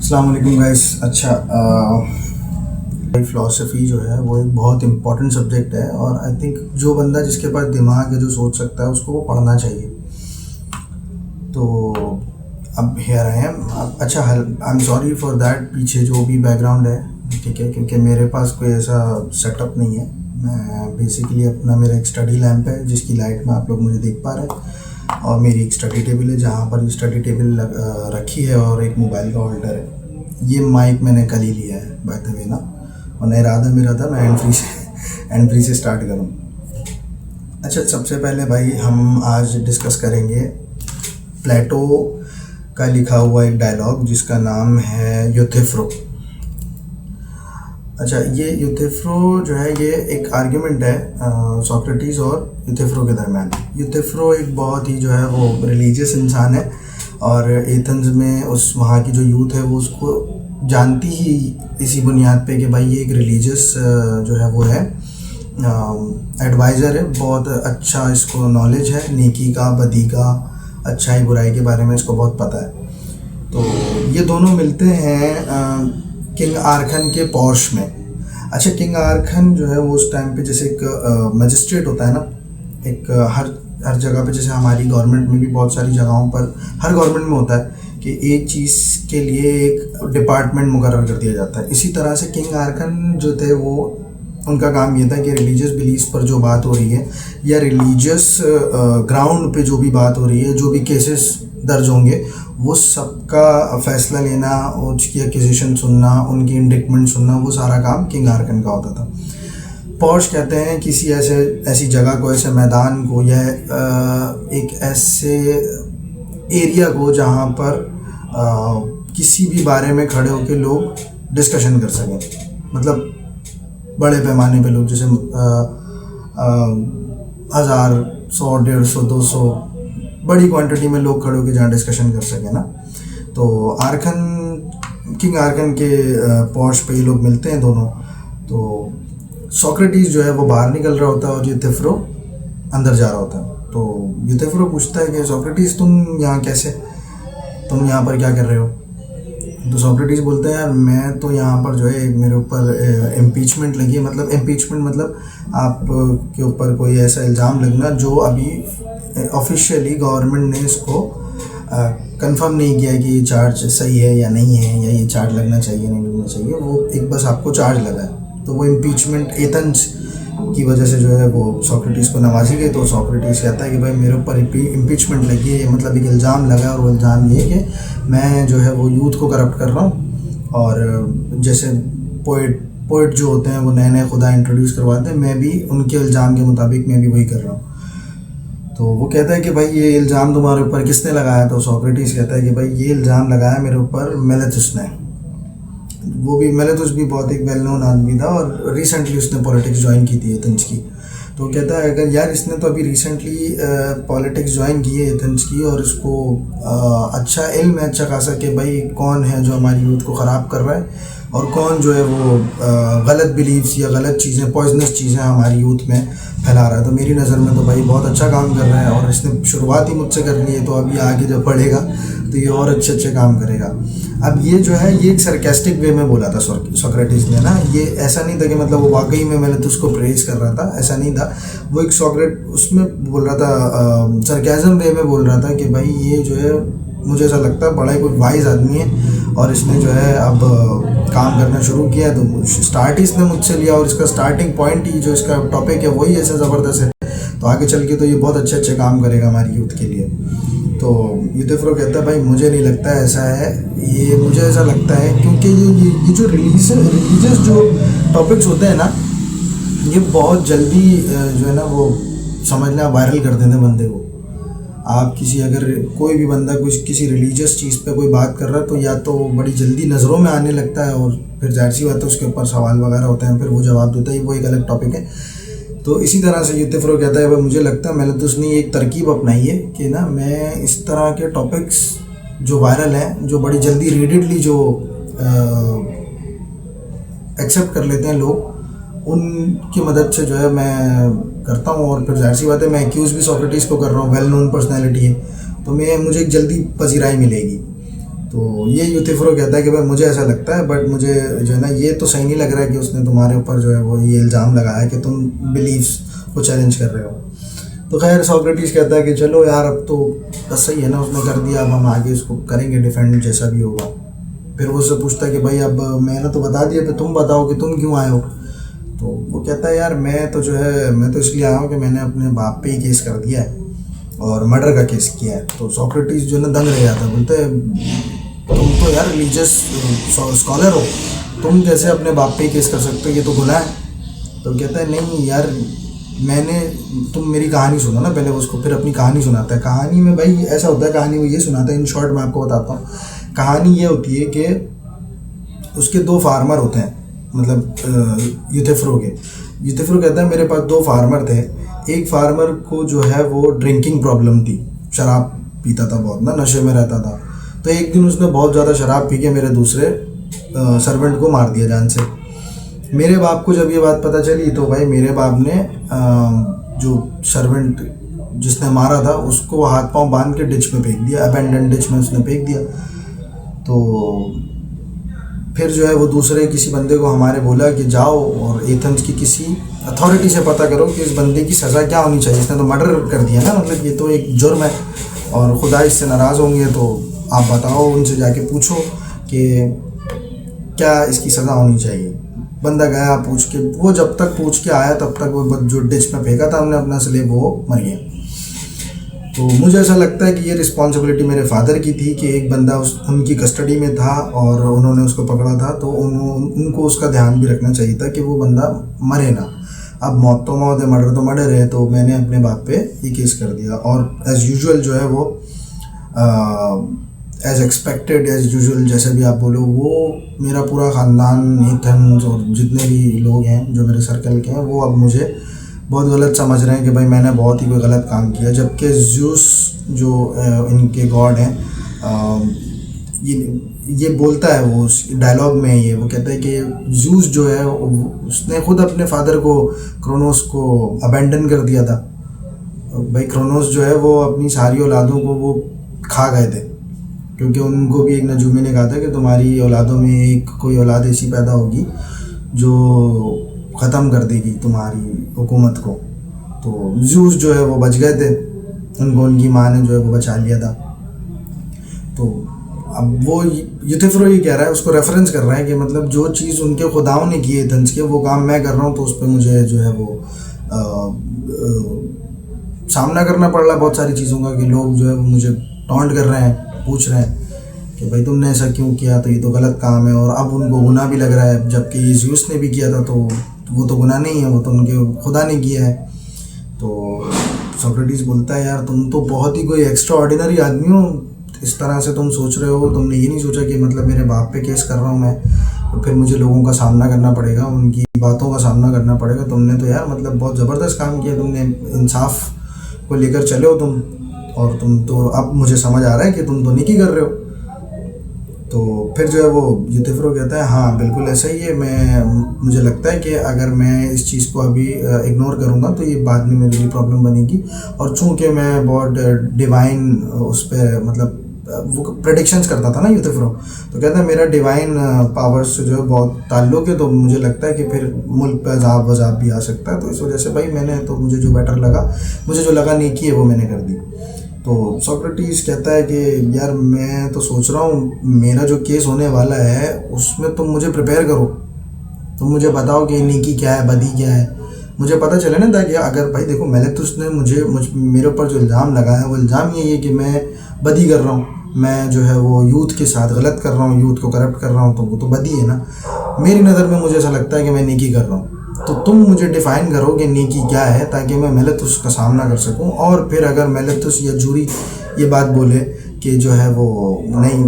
अस्सलाम वालेकुम गाइस। अच्छा, फ़िलासफ़ी जो है वो एक बहुत इम्पोर्टेंट सब्जेक्ट है और आई थिंक जो बंदा जिसके पास दिमाग है, जो सोच सकता है, उसको वो पढ़ना चाहिए। तो अब हियर आई एम। अच्छा, I am sorry for that, पीछे जो भी बैकग्राउंड है, ठीक है, क्योंकि मेरे पास कोई ऐसा सेटअप नहीं है। मैं बेसिकली अपना मेरा एक स्टडी लैंप है जिसकी लाइट में आप लोग मुझे देख पा रहे हैं, और मेरी एक स्टडी टेबल है जहाँ पर ये स्टडी टेबल रखी है, और एक मोबाइल का होल्डर है। ये माइक मैंने कल ही लिया है बाय द वे ना, और इरादा मेरा था मैं हैंड फ्री से स्टार्ट करूँ। अच्छा, सबसे पहले भाई हम आज डिस्कस करेंगे प्लेटो का लिखा हुआ एक डायलॉग जिसका नाम है यूथिफ्रो। अच्छा, ये यूथिफ्रो जो है ये एक आर्ग्यूमेंट है सोक्रेटिस और यूथिफ्रो के दरम्यान। यूथिफ्रो एक बहुत ही जो है वो रिलीजियस इंसान है, और एथेंस में उस वहाँ की जो यूथ है वो उसको जानती ही इसी बुनियाद पे कि भाई ये एक रिलीजियस जो है वो है, एडवाइज़र है, बहुत अच्छा इसको नॉलेज है, नेकी का, बदी का, अच्छाई बुराई के बारे में इसको बहुत पता है। तो ये दोनों मिलते हैं किंग आर्खन के पॉर्श में। अच्छा, किंग आर्खन जो है वो उस टाइम पे जैसे एक मजिस्ट्रेट होता है ना, एक हर जगह पे, जैसे हमारी गवर्नमेंट में भी बहुत सारी जगहों पर, हर गवर्नमेंट में होता है कि एक चीज़ के लिए एक डिपार्टमेंट मुकर्रर कर दिया जाता है। इसी तरह से किंग आर्खन जो थे वो, उनका काम ये था कि रिलीजियस बिलीफ्स पर जो बात हो रही है या रिलीजियस ग्राउंड पे जो भी बात हो रही है, जो भी केसेस दर्ज होंगे, वो सबका फ़ैसला लेना, उसकी एक्यूजेशन सुनना, उनकी इंडिक्टमेंट सुनना, वो सारा काम किंग आर्कन का होता था। पॉश कहते हैं किसी ऐसी जगह को, ऐसे मैदान को, या एक ऐसे एरिया को जहाँ पर किसी भी बारे में खड़े होकर लोग डिस्कशन कर सकें। मतलब बड़े पैमाने पे लोग, जैसे 1000, 100, 150, 200 बड़ी क्वांटिटी में लोग खड़े होकर जहाँ डिस्कशन कर सके ना। तो किंग आर्कन के पॉश पे ये लोग मिलते हैं दोनों। तो सोक्रेटिस जो है वो बाहर निकल रहा होता है और यूथिफ्रो अंदर जा रहा होता है। तो यूथिफ्रो पूछता है कि सोक्रेटिस तुम यहाँ कैसे, तुम यहाँ पर क्या कर रहे हो? तो सोक्रेटिस बोलते हैं यार मैं तो यहाँ पर जो है मेरे ऊपर इम्पीचमेंट लगी है। मतलब इम्पीचमेंट मतलब आप के ऊपर कोई ऐसा इल्ज़ाम लगना जो अभी ऑफिशियली गवर्नमेंट ने इसको कंफर्म नहीं किया कि ये चार्ज सही है या नहीं है, या ये चार्ज लगना चाहिए नहीं लगना चाहिए। वो एक बस आपको चार्ज लगा है, तो वो इम्पीचमेंट एथेंस की वजह से जो है वो सोक्रेटिस को नवाजी गई। तो सोक्रेटिस कहता है कि भाई मेरे ऊपर इम्पीचमेंट लगी है, मतलब एक इल्ज़ाम लगा है, और वो इल्ज़ाम ये है कि मैं जो है वो यूथ को करप्ट कर रहा हूँ, और जैसे पोइट जो होते हैं वो नए नए खुदा इंट्रोड्यूस करवाते हैं, मैं भी उनके इल्ज़ाम के मुताबिक मैं भी वही कर रहा हूँ। तो वो कहता है कि भाई ये इल्ज़ाम तुम्हारे ऊपर किसने लगाया? तो सोक्रेटिस कहता है कि भाई ये इल्ज़ाम लगाया मेरे ऊपर मेलेथुस ने। वो भी, मेलेथुस भी बहुत एक वेल नोन आदमी था, और रिसेंटली उसने पॉलिटिक्स ज्वाइन की थी एथेंस की। तो कहता है अगर यार इसने तो अभी रिसेंटली पॉलिटिक्स ज्वाइन की है एथेंस की, और इसको अच्छा इल्म है, अच्छा खासा, कि भाई कौन है जो हमारी यूथ को ख़राब कर रहा है, और कौन जो है वो गलत बिलीव्स या गलत चीज़ें, पॉइजनस चीज़ें हमारी यूथ में फैला रहा है। तो मेरी नज़र में तो भाई बहुत अच्छा काम कर रहा है, और इसने शुरुआत ही मुझसे कर ली है, तो अभी आगे जब पढ़ेगा तो ये और अच्छे काम करेगा। अब ये जो है ये एक सरकास्टिक वे में बोला था सोक्रेटिस ने ना, ये ऐसा नहीं था कि मतलब वो वाकई में मैंने तो उसको प्रेज कर रहा था, ऐसा नहीं था। वो एक उसमें बोल रहा था, सरकाज़म वे में बोल रहा था कि भाई ये जो है मुझे ऐसा लगता है बड़ा ही कोई वाइज आदमी है, और इसने जो है अब काम करना शुरू किया। तो स्टार्ट ही इसने मुझसे लिया, और इसका स्टार्टिंग पॉइंट ही जो इसका टॉपिक है वही ऐसा ज़बरदस्त है, तो आगे चल के तो ये बहुत अच्छे काम करेगा हमारी यूथ के लिए। तो यूथिफ्रो कहता है भाई मुझे नहीं लगता ऐसा है, ये मुझे ऐसा लगता है क्योंकि ये जो रिलीजियस जो टॉपिक्स होते हैं ना, ये बहुत जल्दी जो है ना वो समझना वायरल कर देते हैं बंदे को। आप अगर कोई भी बंदा किसी रिलीजियस चीज़ पे कोई बात कर रहा है, तो या तो बड़ी जल्दी नज़रों में आने लगता है, और फिर जाहिर सी बात है उसके ऊपर सवाल वगैरह होते हैं, फिर वो जवाब देता है, वो एक अलग टॉपिक है। तो इसी तरह से यूथिफ्रो कहता है भाई मुझे लगता है मेलेथुस ने एक तरकीब अपनाई है कि ना मैं इस तरह के टॉपिक्स जो वायरल हैं, जो बड़ी जल्दी रीडेडली जो एक्सेप्ट कर लेते हैं लोग, उनकी मदद से जो है मैं करता हूँ। और फिर जाहिर सी बात है मैं एक्यूज़ भी सोक्रेटिस को कर रहा हूँ, वेल नोन पर्सनैलिटी है, तो मुझे एक जल्दी पजीराई मिलेगी। तो ये यूथिफ्रो कहता है कि भाई मुझे ऐसा लगता है, बट मुझे जो है ना ये तो सही नहीं लग रहा है कि उसने तुम्हारे ऊपर जो है वो ये इल्ज़ाम लगाया है कि तुम बिलीव्स को चैलेंज कर रहे हो। तो खैर सोक्रेटिस कहता है कि चलो यार अब तो बस सही है ना, उसने कर दिया, अब हम आगे उसको करेंगे डिफेंड जैसा भी होगा। फिर वो उससे पूछता है कि भाई अब मैंने तो बता दिया, तो तुम बताओ कि तुम क्यों आए हो। तो वो कहता है यार मैं तो जो है मैं तो इसलिए आया हूँ कि मैंने अपने बाप पे ही केस कर दिया है और मर्डर का केस किया है। तो सोक्रेटिस जो है ना दंग रह जाता है, बोलते तुम तो यार रिलीजियस स्कॉलर हो, तुम कैसे अपने बाप पे ही केस कर सकते हो, ये तो गुनाह है। तो कहता है नहीं यार मैंने, तुम मेरी कहानी सुनो ना पहले, उसको फिर अपनी कहानी सुनाता है। कहानी में भाई ऐसा होता है, कहानी वो ये सुनाता है, इन शॉर्ट मैं आपको बताता हूँ। कहानी ये होती है कि उसके 2 फार्मर होते हैं, मतलब यूथिफ्रो के। यूथिफ्रो कहता है मेरे पास 2 फार्मर थे। एक फार्मर को जो है वो ड्रिंकिंग प्रॉब्लम थी, शराब पीता था बहुत ना, नशे में रहता था। तो एक दिन उसने बहुत ज़्यादा शराब पी के मेरे दूसरे सर्वेंट को मार दिया जान से। मेरे बाप को जब ये बात पता चली तो भाई मेरे बाप ने जो सर्वेंट जिसने मारा था उसको हाथ पांव बांध के डिच में फेंक दिया, अबेंडन डिच में उसने फेंक दिया। तो फिर जो है वो दूसरे किसी बंदे को हमारे बोला कि जाओ और एथेंस की किसी अथॉरिटी से पता करो कि इस बंदे की सज़ा क्या होनी चाहिए, इसने तो मर्डर कर दिया ना, मतलब ये तो एक जुर्म है और खुदा इससे नाराज़ होंगे। तो आप बताओ, उनसे जाके पूछो कि क्या इसकी सज़ा होनी चाहिए। बंदा गया पूछ के, वो जब तक पूछ के आया तब तक वो जो डिच में फेंका था हमने अपना स्लेब वो मर गया। तो मुझे ऐसा लगता है कि ये रिस्पॉन्सिबिलिटी मेरे फादर की थी कि एक बंदा उनकी कस्टडी में था और उन्होंने उसको पकड़ा था, तो उनको उसका ध्यान भी रखना चाहिए था कि वो बंदा मरे ना। अब मौत तो मौत है, मर्डर तो मर्डर है। तो मैंने अपने बाप पे ये केस कर दिया और एज़ यूजुअल जो है वो एज़ एक्सपेक्टेड, एज़ यूजुअल जैसे भी आप बोलो, वो मेरा पूरा ख़ानदान, एथेंस और जितने भी लोग हैं जो मेरे सर्कल के हैं, वो अब मुझे बहुत गलत समझ रहे हैं कि भाई मैंने बहुत ही कोई गलत काम किया। जबकि ज़्यूस जो इनके गॉड हैं, ये बोलता है वो डायलॉग में, ये वो कहता है कि ज़्यूस जो है उसने खुद अपने फादर को, क्रोनोस को अबेंडन कर दिया था। भाई क्रोनोस जो है वो अपनी सारी औलादों को वो खा गए थे, क्योंकि उनको भी एक नजूमी ने कहा था कि तुम्हारी औलादों में एक कोई औलाद ऐसी पैदा होगी जो ख़त्म कर देगी तुम्हारी हुकूमत को। तो ज़्यूस जो है वो बच गए थे, उनको उनकी माँ ने जो है वो बचा लिया था। तो अब वो यूथिफ्रो ये कह रहा है, उसको रेफरेंस कर रहा है कि मतलब जो चीज़ उनके खुदाओं ने की एथेंस के, वो काम मैं कर रहा हूँ, तो उस पर मुझे जो है वो सामना करना पड़ रहा है बहुत सारी चीज़ों का, कि लोग जो है वो मुझे टॉन्ट कर रहे हैं, पूछ रहे हैं कि भाई तुमने ऐसा क्यों किया, तो ये तो गलत काम है। और अब उनको गुनाह भी लग रहा है, जबकि ये ज़्यूस ने भी किया था, तो वो तो गुनाह नहीं है, वो तो उनके खुदा ने किया है। तो सोक्रेटिस बोलता है यार तुम तो बहुत ही कोई एक्स्ट्रा ऑर्डिनरी आदमी हो, इस तरह से तुम सोच रहे हो। तुमने ये नहीं सोचा कि मतलब मेरे बाप पे केस कर रहा हूँ मैं, तो फिर मुझे लोगों का सामना करना पड़ेगा, उनकी बातों का सामना करना पड़ेगा। तुमने तो यार मतलब बहुत ज़बरदस्त काम किया, तुमने इंसाफ को लेकर चले हो तुम, और तुम तो अब मुझे समझ आ रहा है कि तुम तो नेकी कर रहे हो। तो फिर जो है वो यूथिफ्रो कहता है हाँ बिल्कुल ऐसा ही है, मुझे लगता है कि अगर मैं इस चीज़ को अभी इग्नोर करूँगा तो ये बाद में मेरे लिए प्रॉब्लम बनेगी। और चूँकि मैं बहुत डिवाइन उस पर मतलब वो प्रेडिक्शंस करता था ना यूथिफ्रो, तो कहता है मेरा डिवाइन पावर्स से जो है बहुत ताल्लुक है, तो मुझे लगता है कि फिर मुल्क पर अजाब वजाब भी आ सकता है। तो इस वजह से भाई मैंने तो मुझे जो बेटर लगा, मुझे जो लगा नेकी है वो मैंने कर दी। तो सोक्रेटिस कहता है कि यार मैं तो सोच रहा हूँ मेरा जो केस होने वाला है उसमें तुम मुझे प्रिपेयर करो, तुम मुझे बताओ कि नेकी क्या है, बदी क्या है, मुझे पता चले ना। ताकि अगर भाई देखो मेलेथुस ने मेरे ऊपर जो इल्ज़ाम लगाया है वो इल्ज़ाम यही है कि मैं बदी कर रहा हूँ, मैं जो है वो यूथ के साथ गलत कर रहा हूँ, यूथ को करप्ट कर रहा हूँ, तो वो तो बदी है ना। मेरी नज़र में मुझे ऐसा लगता है कि मैं नेकी कर रहा हूँ। तो तुम मुझे डिफ़ाइन करो कि नेकी क्या है, ताकि मैं मेलेथुस का सामना कर सकूं। और फिर अगर मेलेथुस या जूरी ये बात बोले कि जो है वो नहीं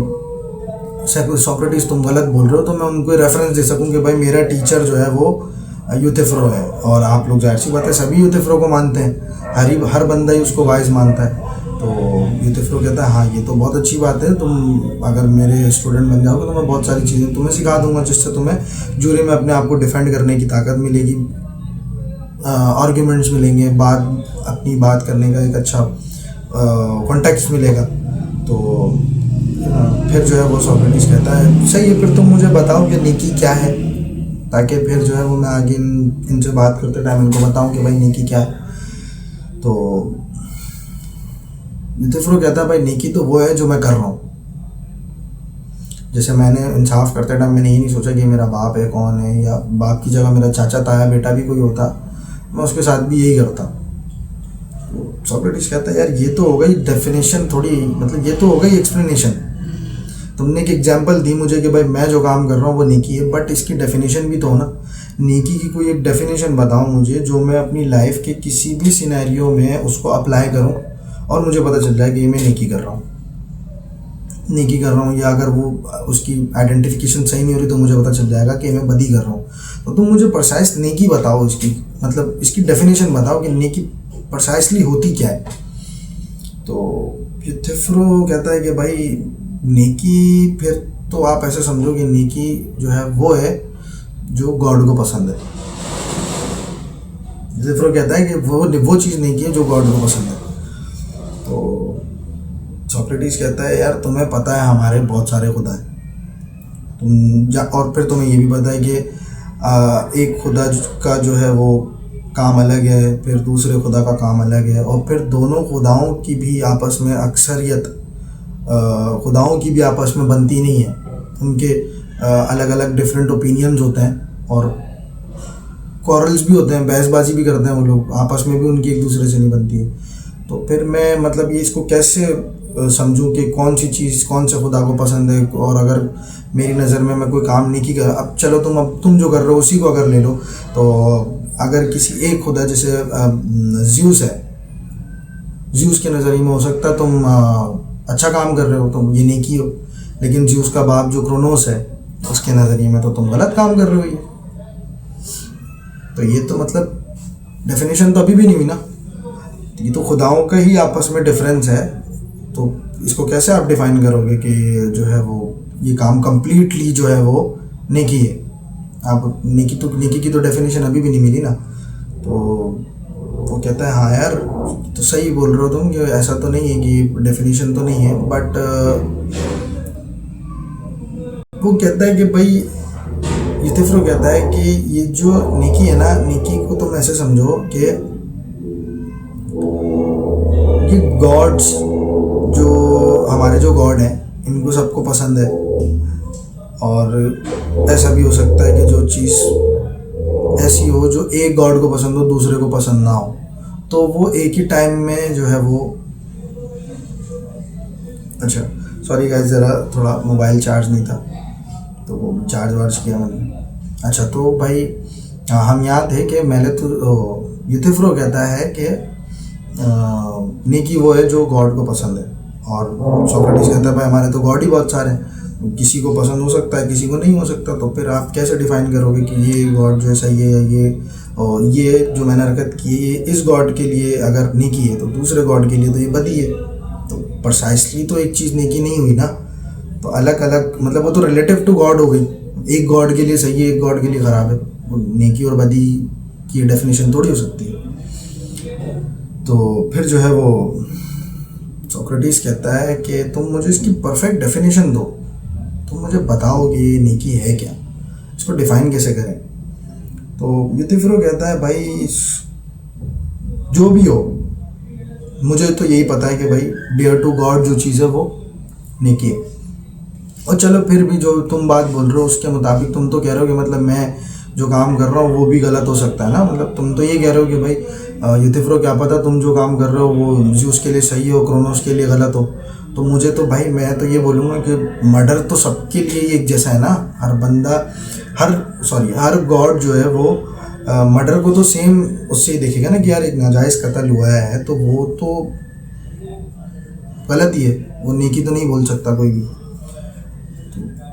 सोक्रेटिस तुम गलत बोल रहे हो, तो मैं उनको रेफरेंस दे सकूं कि भाई मेरा टीचर जो है वो यूथिफ्रो है। और आप लोग जाहिर सी बात है सभी यूथिफ्रो को मानते हैं, हर बंदा ही उसको वाइज मानता है। तो यूथिफ्रो कहता है हाँ ये तो बहुत अच्छी बात है, तुम अगर मेरे स्टूडेंट बन जाओगे तो मैं बहुत सारी चीज़ें तुम्हें सिखा दूंगा, जिससे तुम्हें जूरी में अपने आप को डिफेंड करने की ताकत मिलेगी, आर्ग्यूमेंट्स मिलेंगे, अपनी बात करने का एक अच्छा कॉन्टेक्स्ट मिलेगा। तो फिर जो है वो सोक्रेटिस कहता है सही है, फिर तुम मुझे बताओ कि नेकी क्या है, ताकि फिर जो है वो मैं आगे इनसे बात करते टाइम इनको बताऊं कि भाई नेकी क्या है। तो यूथिफ्रो कहता है भाई नेकी तो वो है जो मैं कर रहा हूँ। जैसे मैंने इंसाफ करते टाइम मैंने ये नहीं सोचा कि मेरा बाप है कौन है, या बाप की जगह मेरा चाचा ताया बेटा भी कोई होता, मैं उसके साथ भी यही करता। तो सोक्रेटिस कहता है यार ये तो हो गई डेफिनेशन, थोड़ी मतलब ये तो हो गई एक्सप्लेनेशन। तुमने एक एग्जाम्पल दी मुझे कि भाई मैं जो काम कर रहा हूँ वो नेकी है, बट इसकी डेफिनेशन भी तो हो ना। नेकी की कोई एक डेफिनेशन बताओ मुझे जो मैं अपनी लाइफ के किसी भी सिनेरियो में उसको अप्लाई करूँ और मुझे पता चल जाए कि ये मैं नेकी कर रहा हूँ। नेकी कर रहा हूँ, या अगर वो उसकी आइडेंटिफिकेशन सही नहीं हो रही तो मुझे पता चल जाएगा कि मैं बदी कर रहा हूँ। तो तुम मुझे परसाइज नेकी बताओ, इसकी मतलब इसकी डेफिनेशन बताओ कि नेकी परसाइजली होती क्या है। तो यूथिफ्रो कहता है कि भाई नेकी फिर तो आप ऐसे समझो कि नेकी जो है वो है जो गॉड को पसंद है। यूथिफ्रो कहता है कि वो चीज़ नेकी है जो गॉड को पसंद है। तो सोक्रेटिस कहता है यार तुम्हें पता है हमारे बहुत सारे खुदा हैं, और फिर तुम्हें ये भी पता है कि एक खुदा का जो है वो काम अलग है, फिर दूसरे खुदा का काम अलग है, और फिर दोनों खुदाओं की भी आपस में अक्सरियत खुदाओं की भी आपस में बनती नहीं है। उनके अलग अलग डिफरेंट ओपिनियंस होते हैं और क्वारल्स भी होते हैं, बहसबाजी भी करते हैं वो लोग, आपस में भी उनकी एक दूसरे से नहीं बनती है। तो फिर मैं मतलब ये इसको कैसे समझूं कि कौन सी चीज़ कौन से खुदा को पसंद है, और अगर मेरी नज़र में मैं कोई काम नहीं की कर, अब चलो तुम जो कर रहे हो उसी को अगर ले लो, तो अगर किसी एक खुदा जैसे ज़्यूस है, ज़्यूस के नज़रिए में हो सकता है तुम अच्छा काम कर रहे हो, तुम ये नेकी हो, लेकिन ज़्यूस का बाप जो क्रोनोस है उसके नज़रिए में तो तुम गलत काम कर रहे हो। ये तो मतलब डेफिनेशन तो अभी भी नहीं हुई ना, ये तो खुदाओं का ही आपस में डिफरेंस है। तो इसको कैसे आप डिफाइन करोगे कि जो है वो ये काम कंप्लीटली जो है वो नेकी है। आप नेकी की तो डेफिनेशन अभी भी नहीं मिली ना। तो वो कहता है हाँ यार तो सही बोल रहे हो तुम कि ऐसा तो नहीं है कि डेफिनेशन तो नहीं है, बट वो कहता है कि भाई यूथिफ्रो कहता है कि ये जो नेकी है ना, नेकी को तुम ऐसे समझो कि ये गॉड्स जो हमारे जो गॉड हैं इनको सबको पसंद है, और ऐसा भी हो सकता है कि जो चीज़ ऐसी हो जो एक गॉड को पसंद हो दूसरे को पसंद ना हो, तो वो एक ही टाइम में जो है वो अच्छा सॉरी गाइस ज़रा थोड़ा मोबाइल चार्ज नहीं था तो वो चार्ज वार्ज किया मैंने। अच्छा तो भाई हम यहाँ थे कि मैंने तो यूथिफ्रो कहता है कि नेकी वो है जो गॉड को पसंद है, और सोक्रेटिस कहता है भाई हमारे तो गॉड ही बहुत सारे हैं, किसी को पसंद हो सकता है किसी को नहीं हो सकता। तो फिर आप कैसे डिफाइन करोगे कि ये गॉड जो है सही है, ये जो मैंने हरकत की है ये इस गॉड के लिए अगर नेकी है तो दूसरे गॉड के लिए तो ये बदी है। तो प्रिसाइसली तो एक चीज़ नेकी नहीं हुई ना, तो अलग अलग मतलब वो तो रिलेटिव टू गॉड हो गई, एक गॉड के लिए सही है एक गॉड के लिए ख़राब है। नेकी और बदी की डेफिनेशन थोड़ी हो सकती है। तो फिर जो है वो सोक्रेटिस कहता है कि तुम मुझे इसकी परफेक्ट डेफिनेशन दो, तुम मुझे बताओ कि ये नेकी है क्या, इसको डिफाइन कैसे करें। तो यूथिफ्रो कहता है भाई जो भी हो मुझे तो यही पता है कि भाई डियर टू गॉड जो चीज़ है वो नेकी है। और चलो फिर भी जो तुम बात बोल रहे हो उसके मुताबिक तुम तो कह रहे हो कि मतलब मैं जो काम कर रहा हूँ वो भी गलत हो सकता है ना, मतलब तुम तो ये कह रहे हो कि भाई यूथिफ्रो क्या पता तुम जो काम कर रहे हो वो ज़्यूस के लिए सही हो क्रोनोस के लिए गलत हो। तो मुझे तो भाई मैं तो ये बोलूँगा कि मर्डर तो सबके लिए एक जैसा है ना, हर बंदा हर गॉड जो है वो मर्डर को तो सेम उससे ही देखेगा ना कि यार एक नाजायज़ कत्ल हुआ है तो वो तो गलत ही है, वो नेकी तो नहीं बोल सकता कोई भी।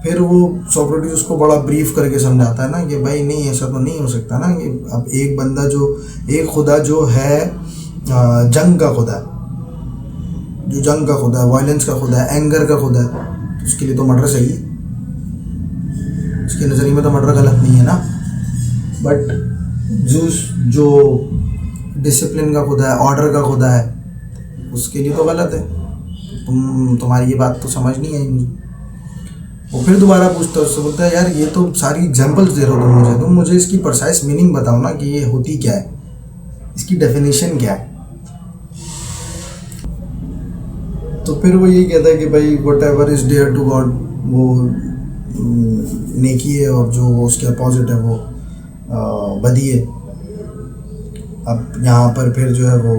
फिर वो सोक्रेटिस उसको बड़ा ब्रीफ करके समझाता है ना कि भाई नहीं ऐसा तो नहीं हो सकता ना कि अब एक बंदा जो एक खुदा जो है जंग का खुदा है, जो जंग का खुदा है, वायलेंस का खुदा है, एंगर का खुदा है, तो उसके लिए तो मर्डर सही है, उसके नज़रिए में तो मर्डर गलत नहीं है ना। बट ज़्यूस जो डिसिप्लिन का खुदा है, ऑर्डर का खुदा है, उसके लिए तो गलत है। तुम्हारी ये बात तो समझ नहीं आई मुझे। वो फिर दोबारा पूछता है उससे, बोलता है यार ये तो सारी एग्जांपल्स दे रहे हो तुम मुझे इसकी परसाइज मीनिंग बताओ ना कि ये होती क्या है, इसकी डेफिनेशन क्या है। तो फिर वो यही कहता है कि भाई whatever is dear to God वो नेकी है, और जो उसके अपोजिट है वो बदी है। अब यहाँ पर फिर जो है वो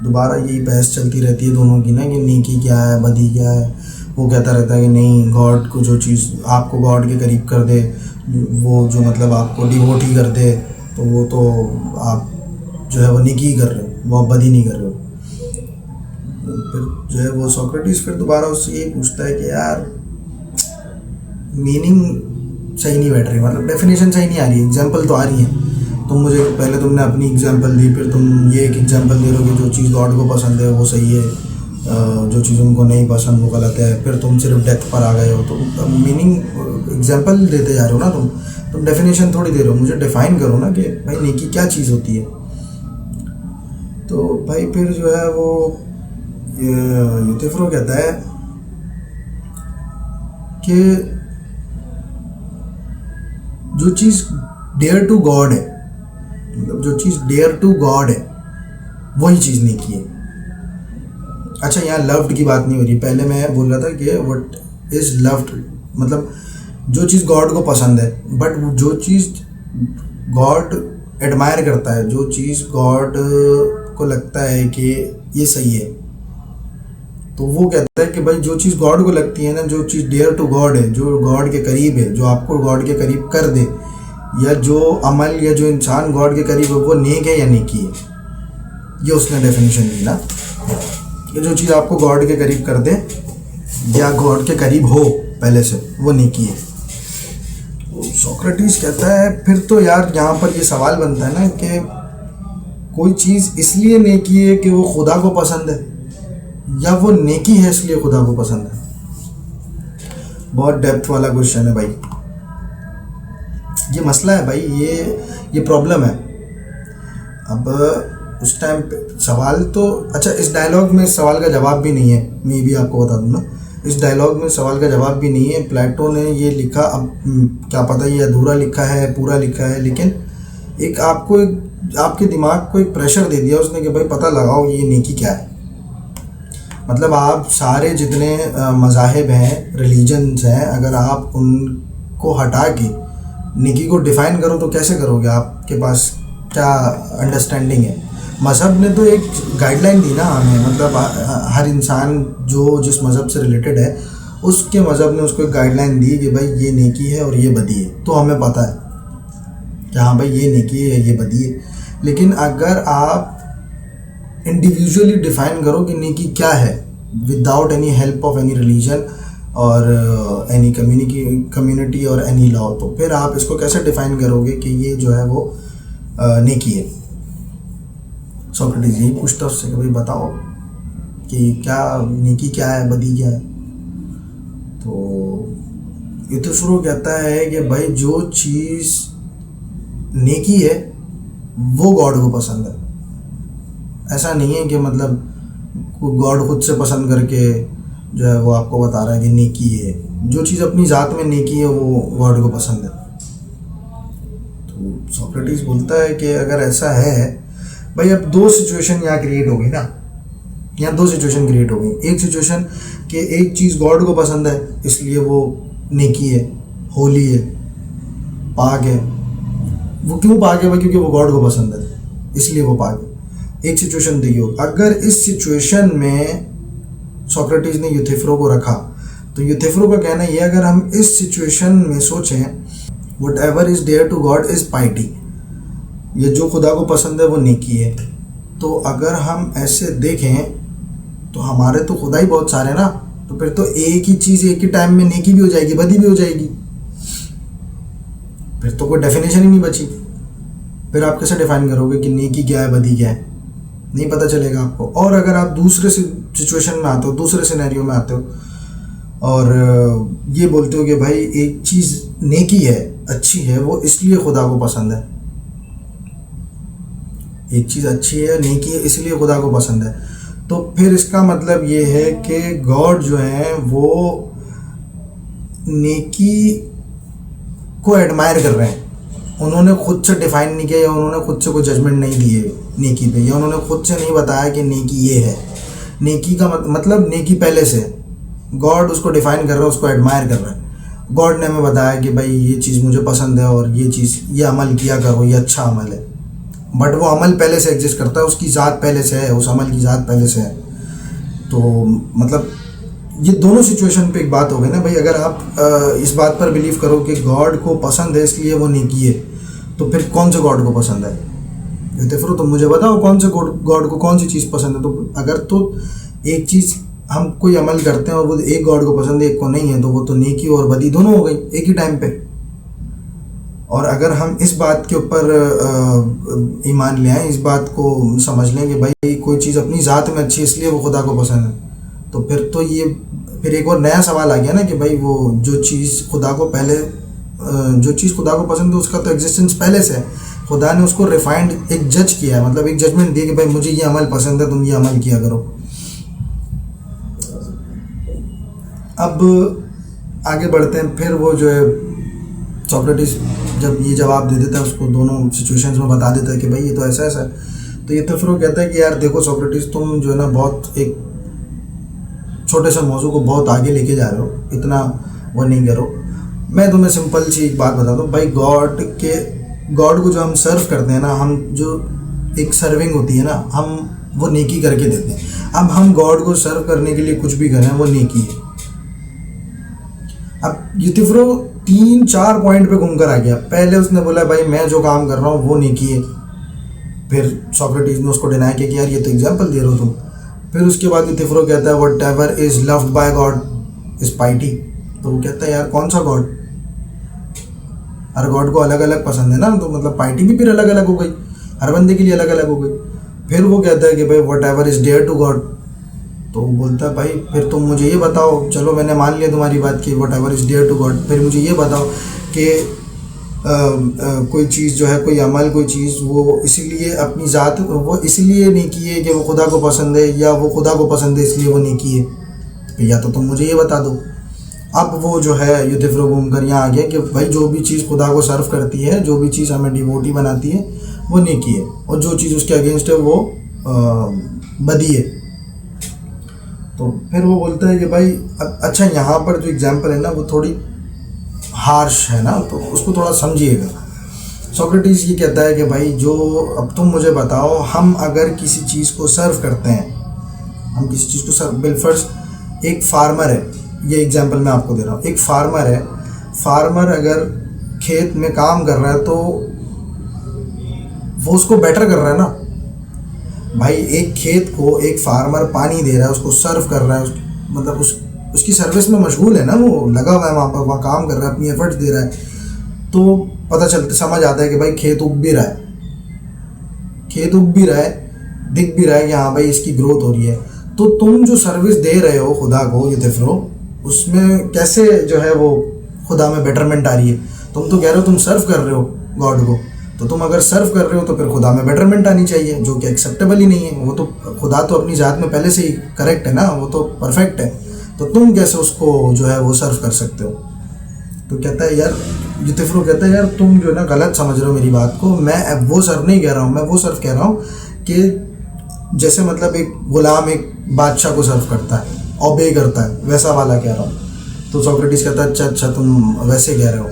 दोबारा यही बहस चलती रहती है दोनों की ना कि नेकी क्या है बदी क्या है। वो कहता रहता है कि नहीं, गॉड को जो चीज़ आपको गॉड के करीब कर दे, वो जो मतलब आपको डिवोटी कर दे, तो वो तो आप जो है वो नेकी कर रहे हो, वो आप बदी नहीं कर रहे हो। फिर जो है वो सोक्रेटिस फिर दोबारा उससे यही पूछता है कि यार मीनिंग सही नहीं बैठ रही, मतलब डेफिनेशन सही नहीं आ रही, एग्जाम्पल तो आ रही है। तुम मुझे पहले तुमने अपनी एग्जाम्पल दी, फिर तुम ये एक एग्जाम्पल दे रहे हो कि जो चीज़ गॉड को पसंद है वो सही है, जो चीज़ उनको नहीं पसंद वो गलत है। फिर तुम सिर्फ डेथ पर आ गए हो, तो मीनिंग एग्जाम्पल देते जा रहे हो ना तुम डेफिनेशन थोड़ी दे रहे हो। मुझे डिफाइन करो ना कि भाई नेकी क्या चीज़ होती है। तो भाई फिर जो है वो यूथिफ्रो कहता है कि जो चीज़ डेयर टू गॉड है, मतलब जो चीज़ डेयर टू गॉड है वही चीज़ नेकी है। अच्छा, यहाँ लव्ड की बात नहीं हो रही, पहले मैं बोल रहा था कि व्हाट इज लव्ड मतलब जो चीज़ गॉड को पसंद है, बट जो चीज़ गॉड एडमायर करता है, जो चीज़ गॉड को लगता है कि ये सही है, तो वो कहता है कि भाई जो चीज़ गॉड को लगती है ना, जो चीज़ डेयर टू गॉड है, जो गॉड के करीब है, जो आपको गॉड के करीब कर दे, या जो अमल या जो इंसान गॉड के करीब है वो नेक है या नेकी है। ये उसने डेफिनेशन दी ना कि जो चीज़ आपको गॉड के करीब कर दे या गॉड के करीब हो पहले से, वो नेकी है। सोक्रेटिस कहता है फिर तो यार यहाँ पर ये सवाल बनता है ना कि कोई चीज़ इसलिए नेकी है कि वो खुदा को पसंद है, या वो नेकी है इसलिए खुदा को पसंद है। बहुत डेप्थ वाला क्वेश्चन है भाई, ये मसला है भाई, ये प्रॉब्लम है। अब उस टाइम पे सवाल तो, अच्छा इस डायलॉग में इस सवाल का जवाब भी नहीं है, मैं भी आपको बता दूँ ना, इस डायलॉग में सवाल का जवाब भी नहीं है। प्लेटो ने ये लिखा, अब क्या पता ये अधूरा लिखा है पूरा लिखा है, लेकिन एक आपके दिमाग को एक प्रेशर दे दिया उसने कि भाई पता लगाओ ये नेकी क्या है। मतलब आप सारे जितने मज़ाहिब हैं, रिलीजन्स हैं, अगर आप उनको हटा के नेकी को डिफ़ाइन करो तो कैसे करोगे? आपके पास क्या अंडरस्टैंडिंग है? मज़हब ने तो एक गाइडलाइन दी ना हमें, मतलब हर इंसान जो जिस मज़हब से रिलेटेड है उसके मज़हब ने उसको एक गाइडलाइन दी कि भाई ये नेकी है और ये बदी है, तो हमें पता है कि हाँ भाई ये नेकी है ये बदी है। लेकिन अगर आप इंडिविजुअली डिफ़ाइन करो कि नेकी क्या है without any help of any religion और एनी कम्युनिटी और एनी लॉ, तो फिर आप इसको कैसे डिफ़ाइन करोगे कि ये जो है वो नेकी है? सोक्रेटिस यही पूछता उससे कि भाई बताओ कि क्या नेकी क्या है बदी क्या है। तो यूथिफ्रो कहता है कि भाई जो चीज़ नेकी है वो गॉड को पसंद है। ऐसा नहीं है कि मतलब गॉड खुद से पसंद करके जो है वो आपको बता रहा है कि नेकी है। जो चीज़ अपनी ज़ात में नेकी है वो गॉड को पसंद है। तो सोक्रेटिस बोलता है कि अगर ऐसा है भाई, अब दो सिचुएशन यहाँ क्रिएट हो गई ना, यहाँ दो सिचुएशन क्रिएट हो गई। एक सिचुएशन कि एक चीज़ गॉड को पसंद है इसलिए वो नेकी है, होली है, पाक है। वो क्यों पाक है भाई? क्योंकि वो गॉड को पसंद है इसलिए वो पाक है। एक सिचुएशन देखियो, अगर इस सिचुएशन में सोक्रेटिस ने यूथिफ्रो को रखा, तो यूथिफ्रो का कहना ये, अगर हम इस सिचुएशन में सोचें whatever is dear to God is piety, ये जो खुदा को पसंद है वो नेकी है। तो अगर हम ऐसे देखें तो हमारे तो खुदा ही बहुत सारे ना, तो फिर तो एक ही चीज़ एक ही टाइम में नेकी भी हो जाएगी बदी भी हो जाएगी, फिर तो कोई डेफिनेशन ही नहीं बची। फिर आप कैसे डिफाइन करोगे कि नेकी क्या है बदी क्या है? नहीं पता चलेगा आपको। और अगर आप दूसरे सिचुएशन में आते हो, दूसरे सिनेरियो में आते हो और ये बोलते हो कि भाई एक चीज़ नेकी है, अच्छी है, वो इसलिए खुदा को पसंद है, एक चीज़ अच्छी है नेकी है इसलिए खुदा को पसंद है, तो फिर इसका मतलब ये है कि गॉड जो है वो नेकी को एडमायर कर रहे हैं। उन्होंने खुद से डिफाइन नहीं किया या उन्होंने खुद से कोई जजमेंट नहीं दी है नेकी पे, या उन्होंने खुद से नहीं बताया कि नेकी ये है। नेकी का मतलब नेकी पहले से गॉड उसको डिफाइन कर रहा है, उसको एडमायर कर रहा है। गॉड ने हमें बताया कि भाई ये चीज़ मुझे पसंद है और ये चीज़, ये अमल किया करो, ये अच्छा अमल है। बट वो अमल पहले से एग्जिस्ट करता है, उसकी ज़ात पहले से है, उस अमल की ज़ात पहले से है। तो मतलब ये दोनों सिचुएशन पे एक बात हो गई ना भाई। अगर आप इस बात पर बिलीव करो कि गॉड को पसंद है इसलिए वो नेकी है, तो फिर कौन से गॉड को पसंद है? कहते फिर तुम मुझे बताओ कौन से गॉड को कौन सी चीज़ पसंद है। तो अगर तो एक चीज़ हम कोई अमल करते हैं और वो एक गॉड को पसंद है एक को नहीं है, तो वो तो नेकी और बदी दोनों हो गई एक ही टाइम पे। और अगर हम इस बात के ऊपर ईमान ले आए, इस बात को समझ लें कि भाई कोई चीज़ अपनी ज़ात में अच्छी है इसलिए वो खुदा को पसंद है, तो फिर एक और नया सवाल आ गया ना कि भाई वो जो चीज़ खुदा को पसंद है उसका तो एग्जिस्टेंस पहले से है। खुदा ने उसको रिफाइंड एक जज किया है, मतलब एक जजमेंट दिया कि भाई मुझे ये अमल पसंद है, तुम ये अमल किया करो। अब आगे बढ़ते हैं। फिर वो जो है सोक्रेटिस जब ये जवाब दे देता है, उसको दोनों सिचुएशंस में बता देता है कि भाई ये तो ऐसा ऐसा है। तो ये तो फिर वो कहता है कि यार देखो सोक्रेटिस, तुम जो है ना बहुत एक छोटे से मौजू को बहुत आगे लेके जा रहे हो, इतना वो नहीं करो। मैं तुम्हें सिंपल सी एक बात बता दूँ भाई, गॉड को जो हम सर्व करते हैं ना, हम जो एक सर्विंग होती है ना, हम वो नेकी करके देते हैं। अब हम गॉड को सर्व करने के लिए कुछ भी करें वो नेकी है। अब यूथिफ्रो 3-4 पॉइंट पे घूमकर आ गया। पहले उसने बोला भाई मैं जो काम कर रहा हूँ वो नेकी है। फिर सोक्रेटिस ने उसको डिनाई किया कि यार ये तो एग्जाम्पल दे रहे हो तुम। फिर उसके बाद यूथिफ्रो कहता है whatever is loved by God is piety. तो वो कहता है यार कौन सा गॉड? हर गॉड को अलग अलग पसंद है ना, तो मतलब पाइटी भी फिर अलग अलग हो गई, हर बंदे के लिए अलग अलग हो गई। फिर वो कहता है कि भाई whatever is dear to God. तो वो बोलता है भाई फिर तुम मुझे ये बताओ, चलो मैंने मान लिया तुम्हारी बात की whatever is dear to God, फिर मुझे ये बताओ कि कोई चीज़ जो है, कोई अमल, कोई चीज़ वो इसीलिए अपनी ज़ात वो इसलिए नेकी है कि वो खुदा को पसंद है, या वो खुदा को पसंद है इसलिए वो नेकी है? तो या तो तुम मुझे ये बता दो। अब वो जो है यूथिफ्रो घूम कर यहाँ आ गया कि भाई जो भी चीज़ खुदा को सर्व करती है, जो भी चीज़ हमें डिवोटी बनाती है वो नेकी है, और जो चीज़ उसके अगेंस्ट है वो बदी है। तो फिर वो बोलता है कि भाई अच्छा यहाँ पर जो एग्जाम्पल है ना वो थोड़ी हार्श है ना, तो उसको थोड़ा समझिएगा। सोक्रेटिस ये कहता है कि भाई जो अब तुम मुझे बताओ, हम अगर किसी चीज़ को सर्व करते हैं, हम किसी चीज़ को सर्व, बिलफर्स एक फार्मर है, ये एग्जाम्पल मैं आपको दे रहा हूँ। एक फार्मर है, फार्मर अगर खेत में काम कर रहा है तो वो उसको बेटर कर रहा है ना भाई। एक खेत को एक फार्मर पानी दे रहा है, उसको सर्व कर रहा है, मतलब उसकी सर्विस में मशगूल है ना, वो लगा हुआ है वहाँ पर, वहाँ काम कर रहा है, अपनी एफर्ट्स दे रहा है। तो पता चलता समझ आता है कि भाई खेत उग भी रहा है, खेत उग भी रहा है, दिख भी रहा है कि हाँ भाई इसकी ग्रोथ हो रही है। तो तुम जो सर्विस दे रहे हो खुदा को यूथिफ्रो, उसमें कैसे जो है वो खुदा में बेटरमेंट आ रही है? तुम तो कह रहे हो तुम सर्व कर रहे हो गॉड को, तो तुम अगर सर्व कर रहे हो तो फिर खुदा में बेटरमेंट आनी चाहिए, जो कि एक्सेप्टेबल ही नहीं है। वो तो खुदा तो अपनी ज़ात में पहले से ही करेक्ट है ना, वो तो परफेक्ट है, तो तुम कैसे उसको जो है वो सर्व कर सकते हो? तो कहता है यार, यूथिफ्रो कहता है यार तुम जो है ना गलत समझ रहे हो मेरी बात को। मैं वो सर्व नहीं कह रहा हूँ, मैं वो सर्व कह रहा हूँ कि जैसे मतलब एक गुलाम एक बादशाह को सर्व करता है, ओबे करता है, वैसा वाला कह रहा हूँ। तो सोक्रेटिस कहता है अच्छा तुम वैसे कह रहे हो,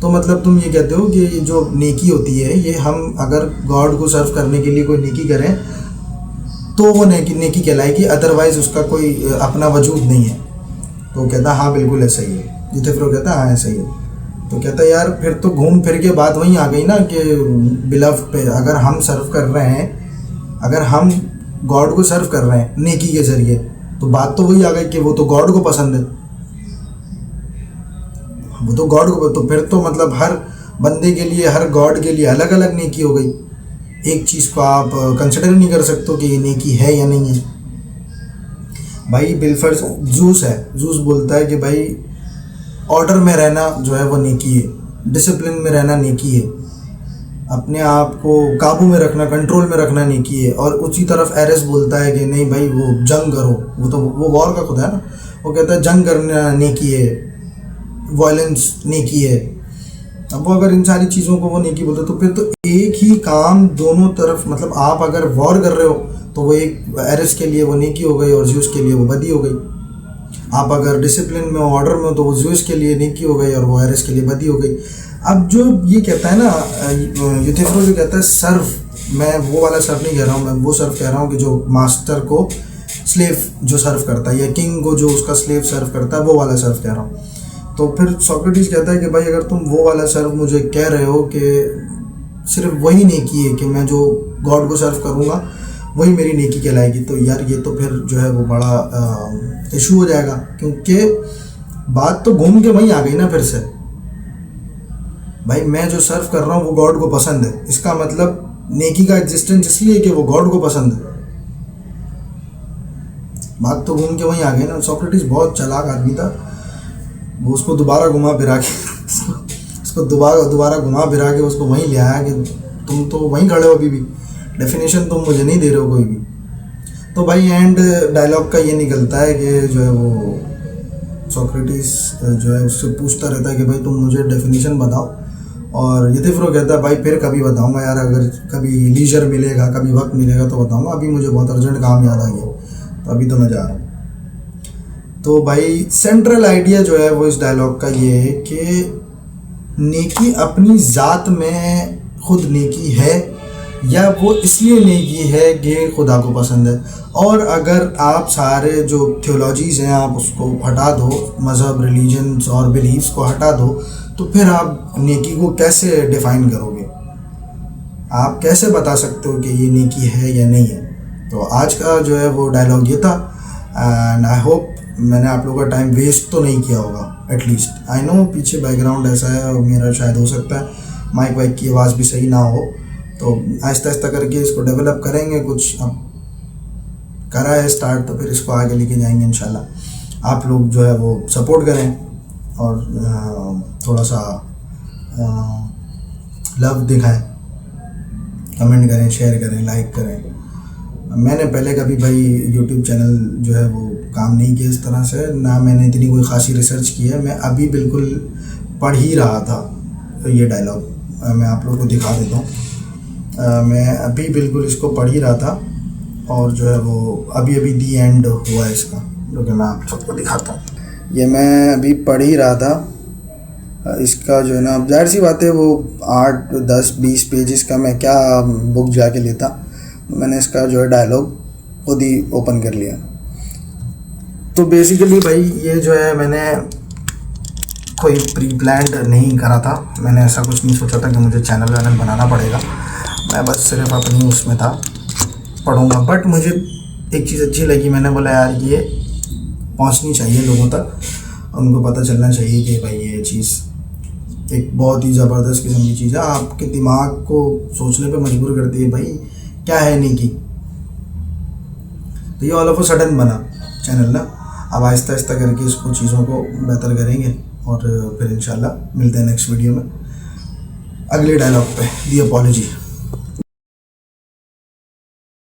तो मतलब तुम ये कहते हो कि जो नेकी होती है, ये हम अगर गॉड को सर्व करने के लिए कोई नेकी करें तो वो नेकी कहलाएगी, अदरवाइज उसका कोई अपना वजूद नहीं है। तो कहता हाँ बिल्कुल ऐसा ही है। यूथिफ्रो कहता हाँ ऐसा ही है। तो कहता है यार फिर तो घूम फिर के बात वहीं आ गई ना कि बिलव पे अगर हम सर्व कर रहे हैं, अगर हम गॉड को सर्व कर रहे हैं नेकी के जरिए, तो बात तो वही आ गई कि वो तो गॉड को पसंद है, वो तो गॉड को, तो फिर तो मतलब हर बंदे के लिए, हर गॉड के लिए अलग अलग नेकी हो गई। एक चीज़ को आप कंसिडर नहीं कर सकते कि ये नेकी है या नहीं है। भाई बिलफर्स जूस है, जूस बोलता है कि भाई ऑर्डर में रहना जो है वो नेकी है, डिसिप्लिन में रहना नेकी है। अपने आप को काबू में रखना, कंट्रोल में रखना नेकी है। और उसी तरफ एरेस बोलता है कि नहीं भाई वो जंग करो, वो तो वो वॉर का खुदा है ना, वो कहता है जंग करना नेकी है, वायलेंस नेकी है। अब वो अगर इन सारी चीज़ों को वो नेकी बोलते तो फिर तो एक ही काम दोनों तरफ, मतलब आप अगर वॉर कर रहे हो तो वो एक एरेस के लिए वो नेकी हो गई और ज़्यूस के लिए वो बदी हो गई। आप अगर डिसिप्लिन में हो, ऑर्डर में हो, तो वो ज़्यूस के लिए नेकी हो गई और वो एरेस के लिए बदी हो गई। अब जो ये कहता है ना यूथिफ्रो जो कहता है सर्व, मैं वो वाला सर्व नहीं कह रहा हूँ, मैं वो सर्व कह रहा हूँ कि जो मास्टर को स्लेव जो सर्व करता है या किंग को जो उसका स्लेव सर्व करता है, वो वाला सर्व कह रहा हूँ। तो फिर सोक्रेटिस कहता है कि भाई अगर तुम वो वाला सर्व मुझे कह रहे हो कि सिर्फ वही नेकी है कि मैं जो गॉड को सर्व करूँगा वही मेरी नेकी कहलाएगी, तो यार ये तो फिर जो है वो बड़ा इशू हो जाएगा, क्योंकि बात तो घूम के वहीं आ गई ना फिर से। भाई मैं जो सर्व कर रहा हूँ वो गॉड को पसंद है, इसका मतलब नेकी का एग्जिस्टेंस इसलिए कि वो गॉड को पसंद है। बात तो घूम के वहीं आ गई ना। सोक्रेटिस बहुत चालाक आदमी था, वो उसको दोबारा घुमा फिरा के उसको दोबारा घुमा फिरा के उसको वहीं ले आया कि तुम तो वहीं खड़े हो, अभी भी डेफिनेशन तुम मुझे नहीं दे रहे हो कोई भी। तो भाई एंड डायलॉग का ये निकलता है कि जो है वो सोक्रेटिस जो है उससे पूछता रहता है कि भाई तुम मुझे डेफिनेशन बताओ, और यूथिफ्रो कहता है भाई फिर कभी बताऊंगा यार, अगर कभी लीजर मिलेगा, कभी वक्त मिलेगा तो बताऊंगा, अभी मुझे बहुत अर्जेंट काम याद आ गया, तो अभी तो मैं जा रहा हूँ। तो भाई सेंट्रल आइडिया जो है वो इस डायलॉग का ये है कि नेकी अपनी ज़ात में खुद नेकी है, या वो इसलिए नेकी है कि खुदा को पसंद है। और अगर आप सारे जो थियोलॉजीज़ हैं आप उसको हटा दो, मज़हब, रिलीजन्स और बिलीव्स को हटा दो, तो फिर आप नेकी को कैसे डिफ़ाइन करोगे? आप कैसे बता सकते हो कि ये नेकी है या नहीं है? तो आज का जो है वो डायलॉग ये था, एंड आई होप मैंने आप लोगों का टाइम वेस्ट तो नहीं किया होगा। एटलीस्ट आई नो पीछे बैकग्राउंड ऐसा है और मेरा शायद हो सकता है माइक वाइक की आवाज़ भी सही ना हो, तो आहिस्ता आहिस्ता करके इसको डेवलप करेंगे। कुछ अब करा है स्टार्ट, तो फिर इसको आगे लेके जाएंगे इंशाल्लाह। आप लोग जो है वो सपोर्ट करें और थोड़ा सा लव दिखाएं, कमेंट करें, शेयर करें, लाइक करें। मैंने पहले कभी भाई यूट्यूब चैनल जो है वो काम नहीं किया इस तरह से, ना मैंने इतनी कोई ख़ासी रिसर्च की है। मैं अभी बिल्कुल पढ़ ही रहा था, तो ये डायलॉग मैं आप लोगों को दिखा देता हूँ। मैं अभी बिल्कुल इसको पढ़ ही रहा था और जो है वो अभी अभी दी एंड हुआ है इसका, जो कि मैं आप सबको दिखाता हूँ। ये मैं अभी पढ़ ही रहा था इसका, जो है ना जाहिर सी बात है वो 8, 10, 20 पेजेस का मैं क्या बुक जाके लेता। मैंने इसका जो है डायलॉग खुद ही ओपन कर लिया। तो बेसिकली भाई ये जो है मैंने कोई प्री प्लान्ड नहीं करा था, मैंने ऐसा कुछ नहीं सोचा था कि मुझे चैनल वैनल बनाना पड़ेगा। मैं बस सिर्फ अपनी उसमें था, पढ़ूंगा। बट मुझे एक चीज़ अच्छी लगी, मैंने बोला यार ये पहुंचनी चाहिए लोगों तक, उनको पता चलना चाहिए कि भाई ये चीज़ एक बहुत ही ज़बरदस्त किस्म की चीज़ है, आपके दिमाग को सोचने पे मजबूर करती है भाई क्या है नहीं की। तो ये ऑल ऑफ अ सडन बना चैनल ना। अब आहिस्ता आहिस्ता करके इसको चीज़ों को बेहतर करेंगे और फिर इंशाल्लाह मिलते हैं नेक्स्ट वीडियो में अगले डायलॉग पे। दी अपॉलॉजी।